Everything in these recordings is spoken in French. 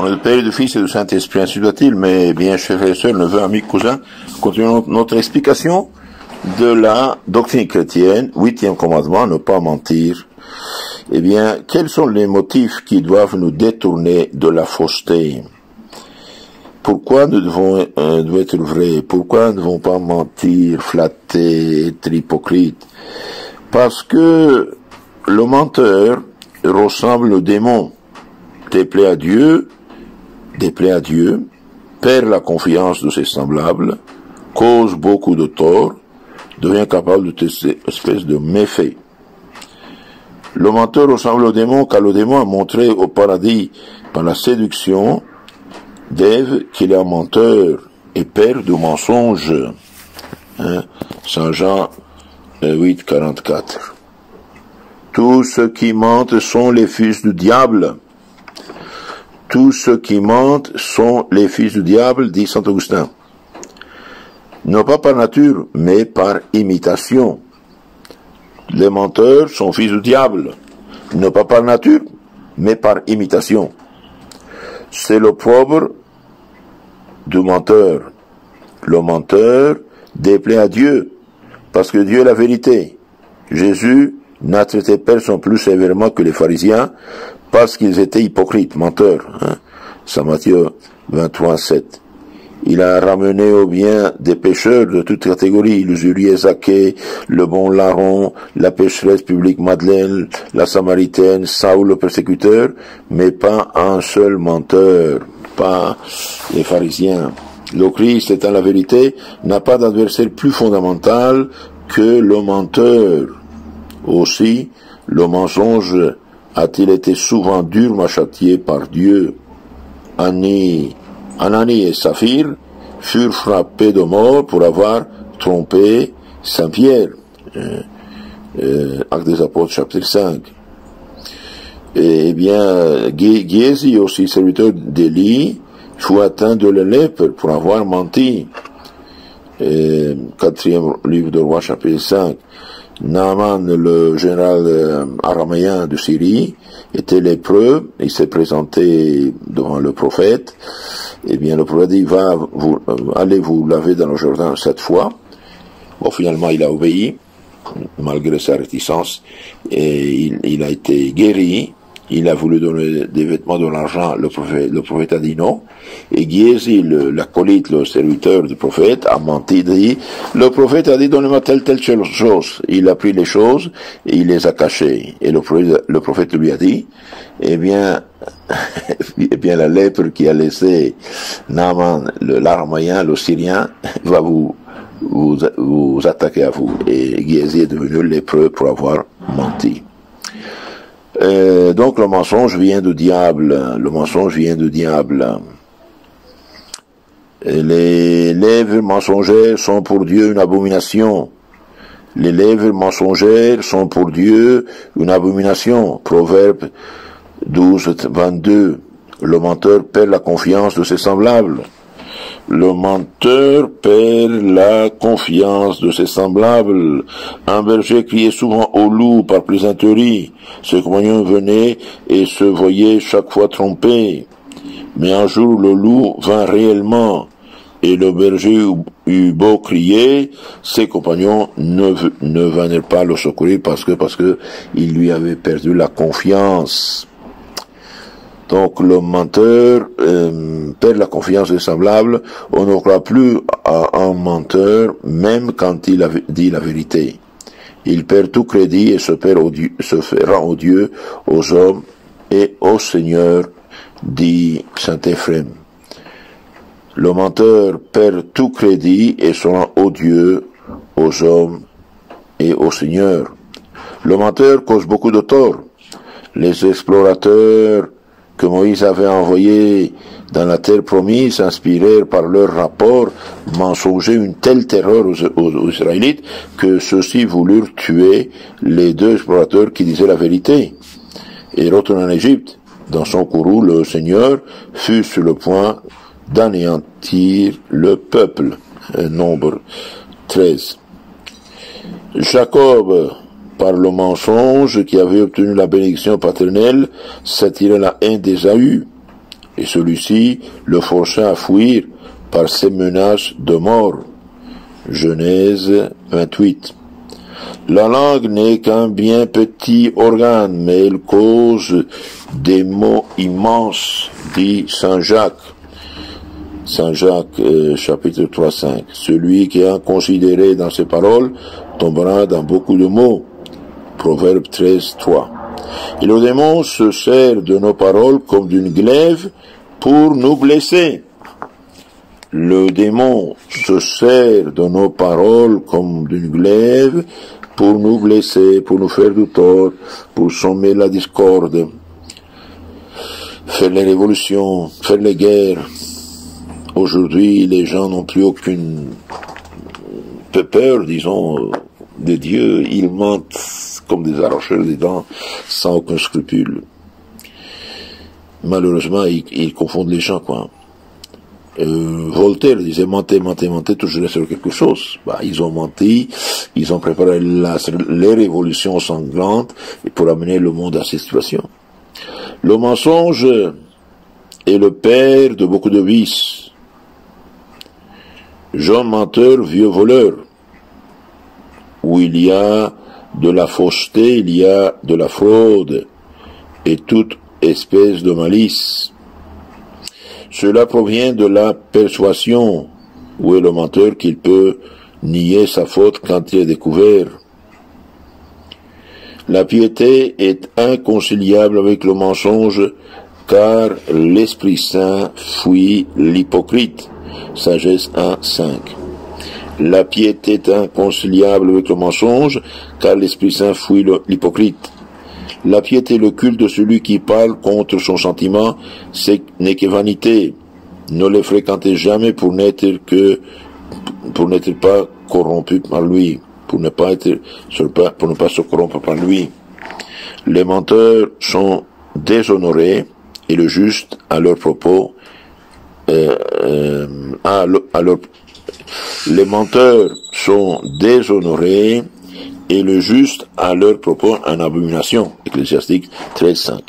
On est le Père, du Fils et du Saint-Esprit, ainsi soit-il, mais bien, chers frères et sœurs, neveux, amis, cousins, continuons notre explication de la doctrine chrétienne, 8e commandement, ne pas mentir. Eh bien, quels sont les motifs qui doivent nous détourner de la fausseté? Pourquoi nous devons être vrais? Pourquoi nous ne devons pas mentir, flatter, être hypocrite? Parce que le menteur ressemble au démon, déplaît à Dieu, perd la confiance de ses semblables, cause beaucoup de tort, devient capable de toutes ces espèces de méfaits. Le menteur ressemble au démon, car le démon a montré au paradis par la séduction d'Ève qu'il est un menteur et père du mensonge. Saint Jean 8, 44. Tous ceux qui mentent sont les fils du diable. Tous ceux qui mentent sont les fils du diable, dit saint Augustin. Non pas par nature, mais par imitation. Les menteurs sont fils du diable, non pas par nature, mais par imitation. C'est l'opprobre du menteur. Le menteur déplaît à Dieu, parce que Dieu est la vérité. Jésus n'a traité personne plus sévèrement que les pharisiens, parce qu'ils étaient hypocrites, menteurs. Saint Matthieu 23, 7. Il a ramené au bien des pécheurs de toute catégorie, l'usurier Zaché, le bon larron, la pécheresse publique Madeleine, la samaritaine, Saoul le persécuteur, mais pas un seul menteur, pas les pharisiens. Le Christ, étant la vérité, n'a pas d'adversaire plus fondamental que le menteur. Aussi, le mensonge a-t-il été souvent durement châtié par Dieu. Ananie et Saphir furent frappés de mort pour avoir trompé Saint Pierre. Actes des Apôtres, chapitre 5. Eh bien, Géasi, aussi serviteur d'Élie, fut atteint de la lèpre pour avoir menti. 4e livre de Rois, chapitre 5. Naaman, le général araméen de Syrie, était lépreux, il s'est présenté devant le prophète, eh bien le prophète dit, allez vous laver dans le Jourdain 7 fois. Bon, finalement il a obéi, malgré sa réticence, et il a été guéri. Il a voulu donner des vêtements, de l'argent, le prophète a dit non. Et Géasi, l'acolyte, le serviteur du prophète, a menti, dit, le prophète a dit, donnez-moi telle chose. Il a pris les choses et il les a cachées. Et le prophète lui a dit, eh bien, la lèpre qui a laissé Naaman, l'araméen, le syrien, va vous attaquer à vous. Et Géasi est devenu lépreux pour avoir menti. Donc le mensonge vient du diable. Le mensonge vient du diable. Les lèvres mensongères sont pour Dieu une abomination. Les lèvres mensongères sont pour Dieu une abomination. Proverbe 12, 22. Le menteur perd la confiance de ses semblables. Le menteur perd la confiance de ses semblables. Un berger criait souvent au loup par plaisanterie. Ses compagnons venaient et se voyaient chaque fois trompés. Mais un jour le loup vint réellement, et le berger eut beau crier, ses compagnons ne vinrent pas le secourir parce que il lui avait perdu la confiance. Donc le menteur perd la confiance des semblables. On ne croit plus à un menteur, même quand il dit la vérité. Il perd tout crédit et se rend odieux aux hommes et au Seigneur, dit saint Éphrem. Le menteur perd tout crédit et se rend odieux aux hommes et au Seigneur. Le menteur cause beaucoup de tort. Les explorateurs que Moïse avait envoyés dans la terre promise, inspirés par leur rapport, mensonger une telle terreur aux Israélites que ceux-ci voulurent tuer les 2 explorateurs qui disaient la vérité. Et retournant en Égypte, dans son courroux, le Seigneur fut sur le point d'anéantir le peuple. Nombre 13. Jacob, par le mensonge qui avait obtenu la bénédiction paternelle, s'attirait la haine d'Ésaü. et celui-ci le força à fuir par ses menaces de mort. Genèse 28. La langue n'est qu'un bien petit organe, mais elle cause des maux immenses, dit Saint Jacques. Saint Jacques, chapitre 3-5. Celui qui est inconsidéré dans ses paroles tombera dans beaucoup de maux. Proverbe 13-3. Et le démon se sert de nos paroles comme d'une glaive pour nous blesser. Le démon se sert de nos paroles comme d'une glaive pour nous blesser, pour nous faire du tort, pour semer la discorde, faire les révolutions, faire les guerres. Aujourd'hui, les gens n'ont plus aucune peur, disons, de Dieu. Ils mentent comme des arracheurs des dents, sans aucun scrupule. Malheureusement, ils confondent les gens, quoi. Voltaire disait mentez, toujours sur quelque chose. Ils ont menti, ils ont préparé les révolutions sanglantes pour amener le monde à cette situation. Le mensonge est le père de beaucoup de vices. Jeune menteur, vieux voleur. Où il y a de la fausseté, il y a de la fraude et toute espèce de malice. Cela provient de la persuasion, où est le menteur qu'il peut nier sa faute quand il est découvert. La piété est inconciliable avec le mensonge, car l'Esprit Saint fuit l'hypocrite. Sagesse 1-5. La piété est inconciliable avec le mensonge, car l'Esprit Saint fuit l'hypocrite. La piété est le culte de celui qui parle contre son sentiment, n'est que vanité. Ne le fréquentez jamais pour n'être pas corrompu par lui, pour ne pas se corrompre par lui. Les menteurs sont déshonorés et le juste à leur propos, les menteurs sont déshonorés et le juste à leur propos en abomination. Ecclésiastique 13-5.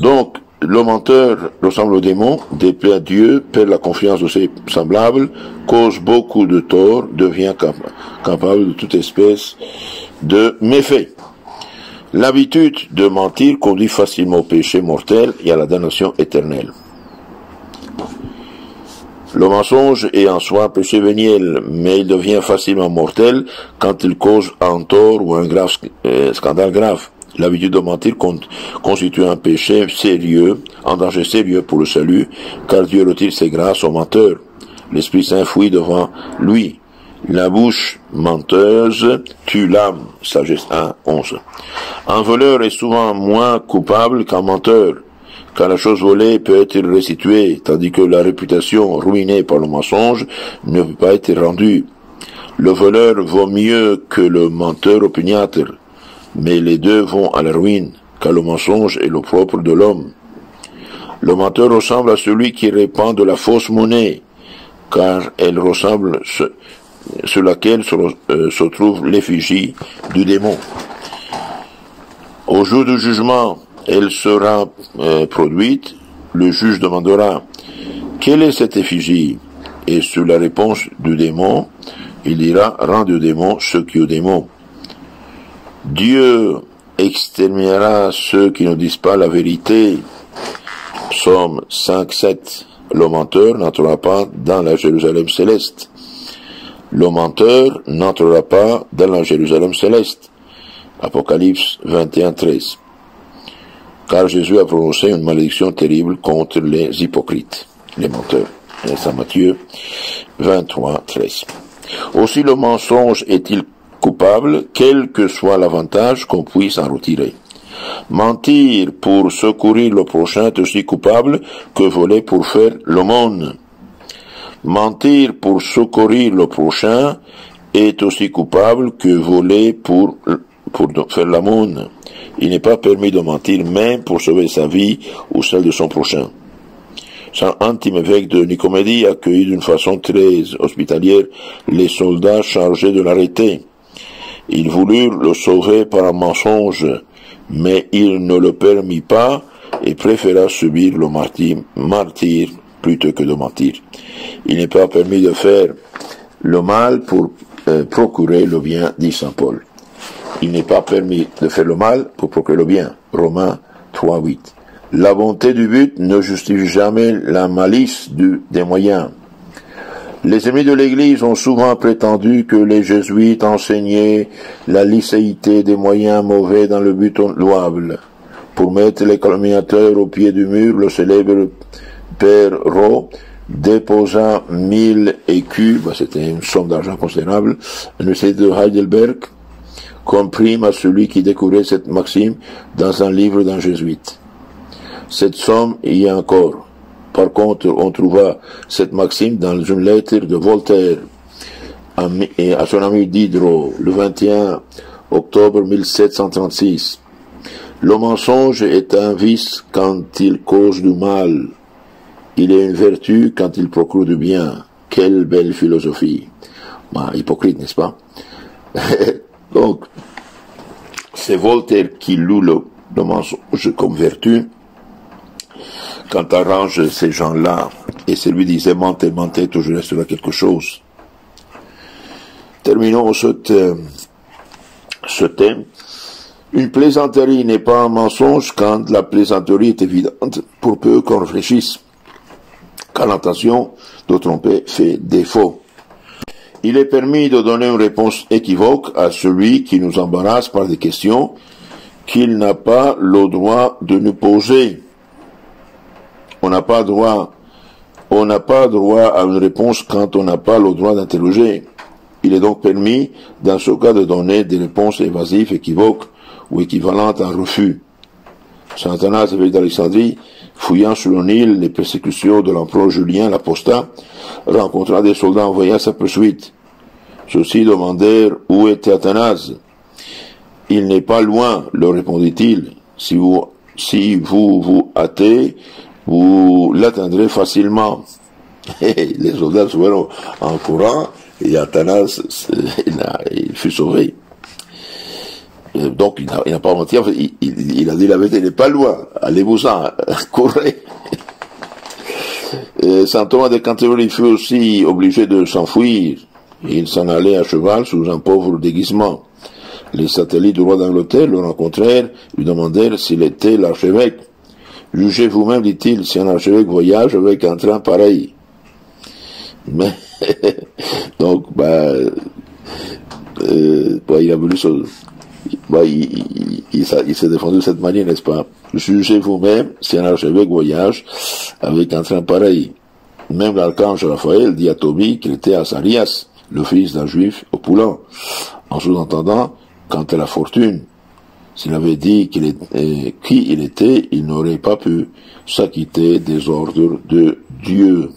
Donc, le menteur ressemble au démon, déplaît à Dieu, perd la confiance de ses semblables, cause beaucoup de tort, devient capable de toute espèce de méfaits. L'habitude de mentir conduit facilement au péché mortel et à la damnation éternelle. Le mensonge est en soi un péché véniel, mais il devient facilement mortel quand il cause un tort ou un scandale grave. L'habitude de mentir constitue un péché sérieux, un danger sérieux pour le salut, car Dieu retire ses grâces aux menteurs. L'Esprit Saint fuit devant lui. La bouche menteuse tue l'âme. Sagesse 1-11. Un voleur est souvent moins coupable qu'un menteur, car la chose volée peut être restituée, tandis que la réputation ruinée par le mensonge ne peut pas être rendue. Le voleur vaut mieux que le menteur opiniâtre, mais les deux vont à la ruine, car le mensonge est le propre de l'homme. Le menteur ressemble à celui qui répand de la fausse monnaie, car elle ressemble sur laquelle se trouve l'effigie du démon. Au jour du jugement, elle sera produite, le juge demandera « Quelle est cette effigie ?» Et sur la réponse du démon, il dira « Rends au démon ce qui est au démon ». Dieu exterminera ceux qui ne disent pas la vérité. Psaume 5-7. Le menteur n'entrera pas dans la Jérusalem céleste. Le menteur n'entrera pas dans la Jérusalem céleste. Apocalypse 21-13. Car Jésus a prononcé une malédiction terrible contre les hypocrites, les menteurs. Saint Matthieu 23-13. Aussi le mensonge est-il coupable, quel que soit l'avantage qu'on puisse en retirer. Mentir pour secourir le prochain est aussi coupable que voler pour faire l'aumône. Mentir pour secourir le prochain est aussi coupable que voler pour faire l'aumône. Il n'est pas permis de mentir même pour sauver sa vie ou celle de son prochain. Saint Antime, évêque de Nicomédie, accueillit d'une façon très hospitalière les soldats chargés de l'arrêter. Ils voulurent le sauver par un mensonge, mais il ne le permit pas et préféra subir le martyr plutôt que de mentir. Il n'est pas permis de faire le mal pour procurer le bien, dit Saint Paul. Il n'est pas permis de faire le mal pour procurer le bien. Romains 3:8. La bonté du but ne justifie jamais la malice des moyens. Les ennemis de l'Église ont souvent prétendu que les jésuites enseignaient la licéité des moyens mauvais dans le but louable. Pour mettre les calomniateurs au pied du mur, le célèbre Père Rau déposa 1000 écus, c'était une somme d'argent considérable, à l'université de Heidelberg, comme prime à celui qui découvrait cette maxime dans un livre d'un jésuite. Cette somme y est encore. Par contre, on trouva cette maxime dans une lettre de Voltaire à son ami Diderot, le 21 octobre 1736. Le mensonge est un vice quand il cause du mal. Il est une vertu quand il procure du bien. Quelle belle philosophie. Hypocrite, n'est-ce pas? Donc, c'est Voltaire qui loue le mensonge comme vertu. Quand arrange ces gens-là, et c'est lui disait, mentez, toujours restera quelque chose. Terminons ce thème. Une plaisanterie n'est pas un mensonge quand la plaisanterie est évidente, pour peu qu'on réfléchisse. Quand l'intention de tromper fait défaut. Il est permis de donner une réponse équivoque à celui qui nous embarrasse par des questions qu'il n'a pas le droit de nous poser. On n'a pas droit à une réponse quand on n'a pas le droit d'interroger. Il est donc permis, dans ce cas, de donner des réponses évasives, équivoques ou équivalentes à un refus. Saint Athanase, évêque d'Alexandrie, fouillant sur le Nil les persécutions de l'empereur Julien, l'apostat, rencontra des soldats envoyés à sa poursuite. Ceux-ci demandèrent où était Athanase. Il n'est pas loin, leur répondit-il. Si vous vous hâtez, vous l'atteindrez facilement. Les soldats se voient en courant, et Athanase, il fut sauvé. Donc, il n'a pas menti, il a dit la vérité, il n'est pas loin, allez-vous-en, courez. Saint Thomas de Canterbury fut aussi obligé de s'enfuir. Il s'en allait à cheval sous un pauvre déguisement. Les satellites du roi d'Angleterre le rencontrèrent, lui demandèrent s'il était l'archevêque. Jugez vous-même, dit-il, si un archevêque voyage avec un train pareil. Mais, donc, il a voulu il s'est défendu de cette manière, n'est-ce pas? Jugez vous-même si un archevêque voyage avec un train pareil. Même l'archange Raphaël dit à Tobie qu'il était Azarias, le fils d'un juif opulent, en sous-entendant, quant à la fortune. S'il avait dit qui il était, il n'aurait pas pu s'acquitter des ordres de Dieu.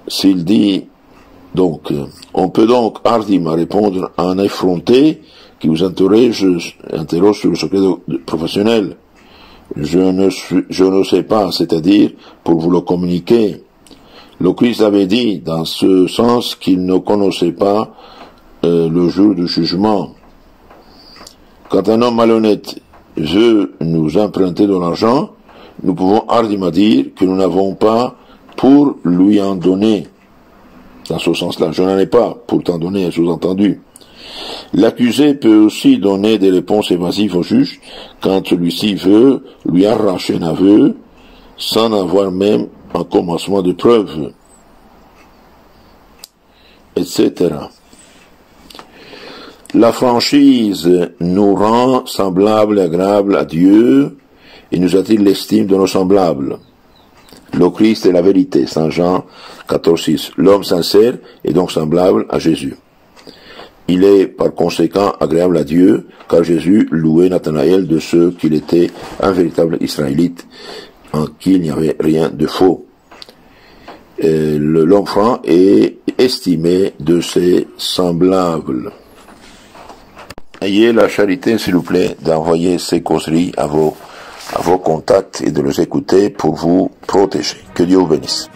S'il dit, donc, on peut donc hardiment répondre à un effronté qui vous interroge sur le secret professionnel. Je ne sais pas, c'est-à-dire pour vous le communiquer. Le Christ avait dit, dans ce sens, qu'il ne connaissait pas le jour du jugement. Quand un homme malhonnête veut nous emprunter de l'argent, nous pouvons hardiment dire que nous n'avons pas pour lui en donner. Dans ce sens-là, je n'en ai pas pour t'en donner, sous-entendu. L'accusé peut aussi donner des réponses évasives au juge quand celui-ci veut lui arracher un aveu sans avoir même un commencement de preuve, etc. La franchise nous rend semblables et agréables à Dieu et nous attire l'estime de nos semblables. Le Christ est la vérité, Saint Jean 14,6. L'homme sincère est donc semblable à Jésus. Il est par conséquent agréable à Dieu, car Jésus louait Nathanaël de ce qu'il était un véritable Israélite, en qui il n'y avait rien de faux. L'homme franc est estimé de ses semblables. Ayez la charité, s'il vous plaît, d'envoyer ces causeries à vos contacts et de les écouter pour vous protéger. Que Dieu vous bénisse.